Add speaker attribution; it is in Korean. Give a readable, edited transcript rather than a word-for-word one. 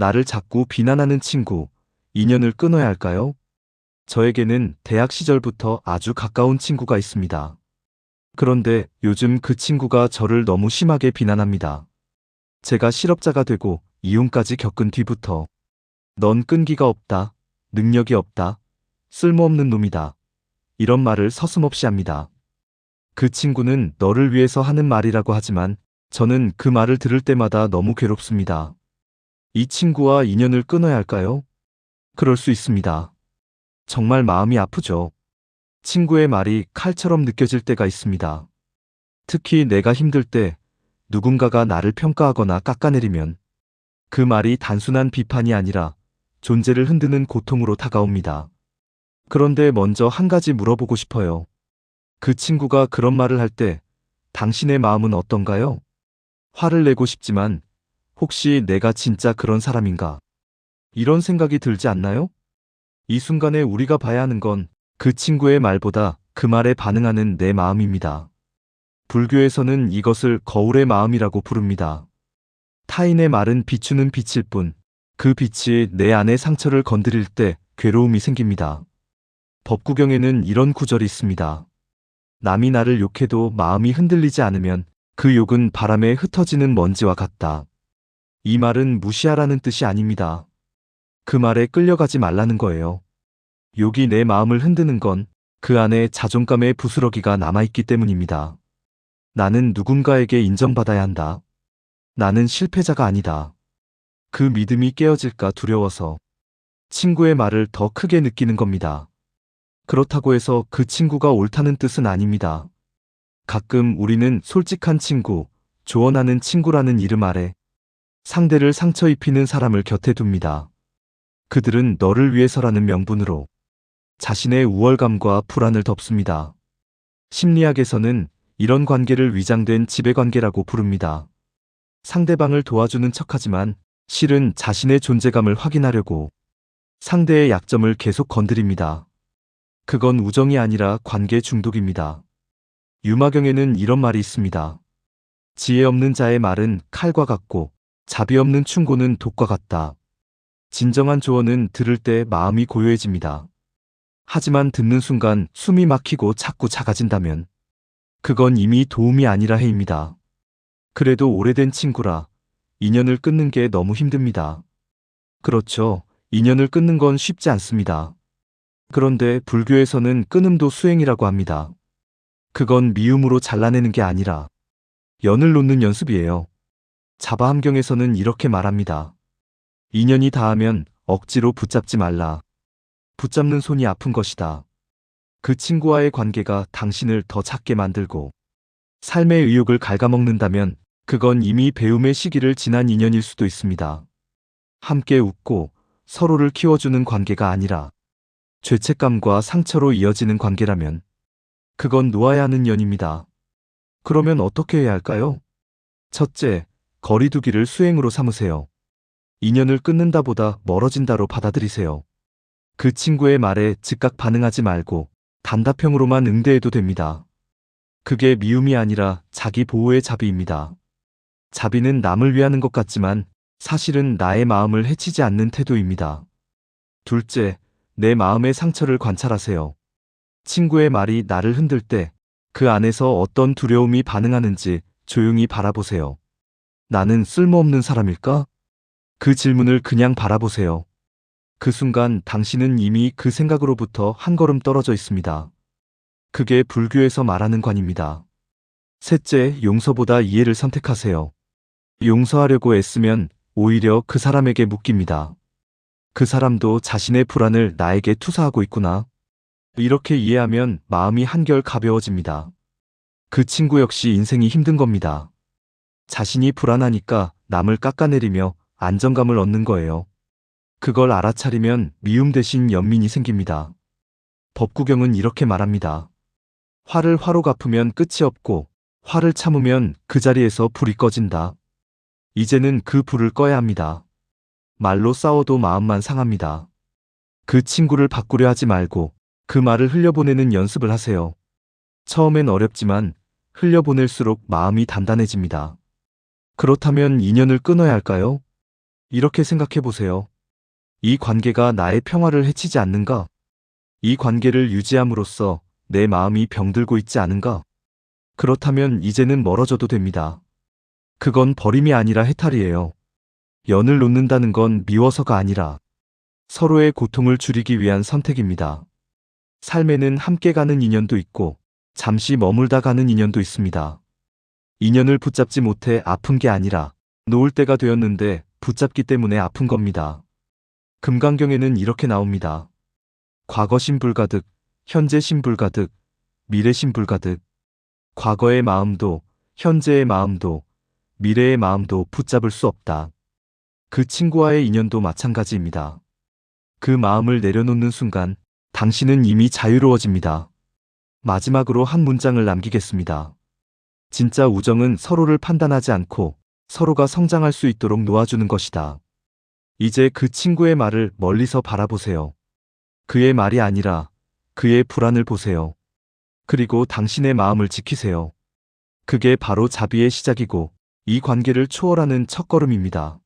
Speaker 1: 나를 자꾸 비난하는 친구, 인연을 끊어야 할까요? 저에게는 대학 시절부터 아주 가까운 친구가 있습니다. 그런데 요즘 그 친구가 저를 너무 심하게 비난합니다. 제가 실업자가 되고 이혼까지 겪은 뒤부터 넌 끈기가 없다, 능력이 없다, 쓸모없는 놈이다. 이런 말을 서슴없이 합니다. 그 친구는 너를 위해서 하는 말이라고 하지만 저는 그 말을 들을 때마다 너무 괴롭습니다. 이 친구와 인연을 끊어야 할까요? 그럴 수 있습니다. 정말 마음이 아프죠. 친구의 말이 칼처럼 느껴질 때가 있습니다. 특히 내가 힘들 때 누군가가 나를 평가하거나 깎아내리면 그 말이 단순한 비판이 아니라 존재를 흔드는 고통으로 다가옵니다. 그런데 먼저 한 가지 물어보고 싶어요. 그 친구가 그런 말을 할 때 당신의 마음은 어떤가요? 화를 내고 싶지만 혹시 내가 진짜 그런 사람인가? 이런 생각이 들지 않나요? 이 순간에 우리가 봐야 하는 건 그 친구의 말보다 그 말에 반응하는 내 마음입니다. 불교에서는 이것을 거울의 마음이라고 부릅니다. 타인의 말은 비추는 빛일 뿐, 그 빛이 내 안의 상처를 건드릴 때 괴로움이 생깁니다. 법구경에는 이런 구절이 있습니다. 남이 나를 욕해도 마음이 흔들리지 않으면 그 욕은 바람에 흩어지는 먼지와 같다. 이 말은 무시하라는 뜻이 아닙니다. 그 말에 끌려가지 말라는 거예요. 욕이 내 마음을 흔드는 건 그 안에 자존감의 부스러기가 남아있기 때문입니다. 나는 누군가에게 인정받아야 한다. 나는 실패자가 아니다. 그 믿음이 깨어질까 두려워서 친구의 말을 더 크게 느끼는 겁니다. 그렇다고 해서 그 친구가 옳다는 뜻은 아닙니다. 가끔 우리는 솔직한 친구, 조언하는 친구라는 이름 아래 상대를 상처 입히는 사람을 곁에 둡니다. 그들은 너를 위해서라는 명분으로 자신의 우월감과 불안을 덮습니다. 심리학에서는 이런 관계를 위장된 지배관계라고 부릅니다. 상대방을 도와주는 척하지만 실은 자신의 존재감을 확인하려고 상대의 약점을 계속 건드립니다. 그건 우정이 아니라 관계 중독입니다. 유마경에는 이런 말이 있습니다. 지혜 없는 자의 말은 칼과 같고 자비 없는 충고는 독과 같다. 진정한 조언은 들을 때 마음이 고요해집니다. 하지만 듣는 순간 숨이 막히고 자꾸 작아진다면 그건 이미 도움이 아니라 해입니다. 그래도 오래된 친구라 인연을 끊는 게 너무 힘듭니다. 그렇죠. 인연을 끊는 건 쉽지 않습니다. 그런데 불교에서는 끊음도 수행이라고 합니다. 그건 미움으로 잘라내는 게 아니라 연을 놓는 연습이에요. 자바함경에서는 이렇게 말합니다. 인연이 닿으면 억지로 붙잡지 말라. 붙잡는 손이 아픈 것이다. 그 친구와의 관계가 당신을 더 작게 만들고 삶의 의욕을 갉아먹는다면 그건 이미 배움의 시기를 지난 인연일 수도 있습니다. 함께 웃고 서로를 키워주는 관계가 아니라 죄책감과 상처로 이어지는 관계라면 그건 놓아야 하는 연입니다. 그러면 어떻게 해야 할까요? 첫째, 거리두기를 수행으로 삼으세요. 인연을 끊는다보다 멀어진다로 받아들이세요. 그 친구의 말에 즉각 반응하지 말고 단답형으로만 응대해도 됩니다. 그게 미움이 아니라 자기 보호의 자비입니다. 자비는 남을 위하는 것 같지만 사실은 나의 마음을 해치지 않는 태도입니다. 둘째, 내 마음의 상처를 관찰하세요. 친구의 말이 나를 흔들 때 그 안에서 어떤 두려움이 반응하는지 조용히 바라보세요. 나는 쓸모없는 사람일까? 그 질문을 그냥 바라보세요. 그 순간 당신은 이미 그 생각으로부터 한 걸음 떨어져 있습니다. 그게 불교에서 말하는 관입니다. 셋째, 용서보다 이해를 선택하세요. 용서하려고 애쓰면 오히려 그 사람에게 묶입니다. 그 사람도 자신의 불안을 나에게 투사하고 있구나. 이렇게 이해하면 마음이 한결 가벼워집니다. 그 친구 역시 인생이 힘든 겁니다. 자신이 불안하니까 남을 깎아내리며 안정감을 얻는 거예요. 그걸 알아차리면 미움 대신 연민이 생깁니다. 법구경은 이렇게 말합니다. 화를 화로 갚으면 끝이 없고 화를 참으면 그 자리에서 불이 꺼진다. 이제는 그 불을 꺼야 합니다. 말로 싸워도 마음만 상합니다. 그 친구를 바꾸려 하지 말고 그 말을 흘려보내는 연습을 하세요. 처음엔 어렵지만 흘려보낼수록 마음이 단단해집니다. 그렇다면 인연을 끊어야 할까요? 이렇게 생각해 보세요. 이 관계가 나의 평화를 해치지 않는가? 이 관계를 유지함으로써 내 마음이 병들고 있지 않은가? 그렇다면 이제는 멀어져도 됩니다. 그건 버림이 아니라 해탈이에요. 연을 놓는다는 건 미워서가 아니라 서로의 고통을 줄이기 위한 선택입니다. 삶에는 함께 가는 인연도 있고 잠시 머물다 가는 인연도 있습니다. 인연을 붙잡지 못해 아픈 게 아니라 놓을 때가 되었는데 붙잡기 때문에 아픈 겁니다. 금강경에는 이렇게 나옵니다. 과거 신불가득, 현재 신불가득, 미래 신불가득. 과거의 마음도, 현재의 마음도, 미래의 마음도 붙잡을 수 없다. 그 친구와의 인연도 마찬가지입니다. 그 마음을 내려놓는 순간 당신은 이미 자유로워집니다. 마지막으로 한 문장을 남기겠습니다. 진짜 우정은 서로를 판단하지 않고 서로가 성장할 수 있도록 놓아주는 것이다. 이제 그 친구의 말을 멀리서 바라보세요. 그의 말이 아니라 그의 불안을 보세요. 그리고 당신의 마음을 지키세요. 그게 바로 자비의 시작이고 이 관계를 초월하는 첫걸음입니다.